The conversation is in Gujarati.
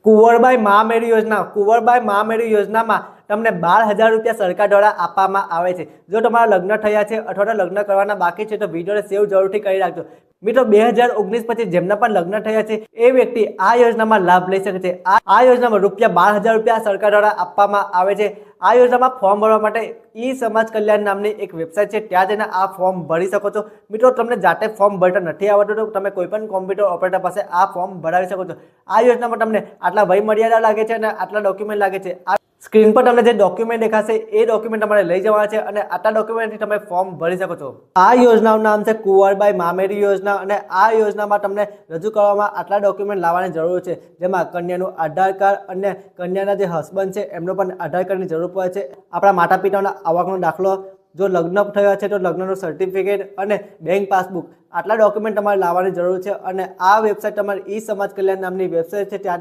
કુંવરબાઈ મહામેરી યોજનામાં તમને 12,000 રૂપિયા સરકાર દ્વારા આપવામાં આવે છે। જો તમારા લગ્ન થયા છે અથવા તો લગ્ન કરવાના બાકી છે તો વિડીયોને સેવ જરૂરથી કરી રાખજો। મિત્રો 2019 પછી જેમના પણ લગ્ન થયા છે એ વ્યક્તિ આ યોજનામાં લાભ લઈ શકે છે। આ યોજનામાં રૂપિયા 12,000 રૂપિયા સરકાર દ્વારા આપવામાં આવે છે। આ યોજનામાં ફોર્મ ભરવા માટે ઈ સમાજ કલ્યાણ નામની એક વેબસાઇટ છે, ત્યાં જઈને આ ફોર્મ ભરી શકો છો। મિત્રો તમને જાતે ફોર્મ ભરતા નથી આવડતું તો તમે કોઈ પણ કોમ્પ્યુટર ઓપરેટર પાસે આ ફોર્મ ભરાવી શકો છો। આ યોજનામાં તમને આટલા વય મર્યાદા લાગે છે અને આટલા ડોક્યુમેન્ટ લાગે છે। સ્ક્રીન પર તમને જે ડોક્યુમેન્ટ દેખાશે એ ડોક્યુમેન્ટ તમારે લઈ જવાના છે અને આટલા ડોક્યુમેન્ટથી તમે ફોર્મ ભરી શકો છો। આ યોજનાનું નામ છે કુંવરબાઈ મહામેરી યોજના અને આ યોજનામાં તમને રજૂ કરવામાં આટલા ડોક્યુમેન્ટ લાવવાની જરૂર છે, જેમાં કન્યાનું આધાર કાર્ડ અને કન્યાના જે હસબન્ડ છે એમનો પણ આધાર કાર્ડની જરૂર પડે છે। આપણા માતા પિતાના આવકનો દાખલો, જો લગ્ન થયા છે તો લગ્નનું સર્ટિફિકેટ અને બેંક પાસબુક, આટલા ડોક્યુમેન્ટ તમારે લાવવાની જરૂર છે। અને આ વેબસાઇટ તમારી ઈ સમાજ કલ્યાણ નામની વેબસાઇટ છે, ત્યાં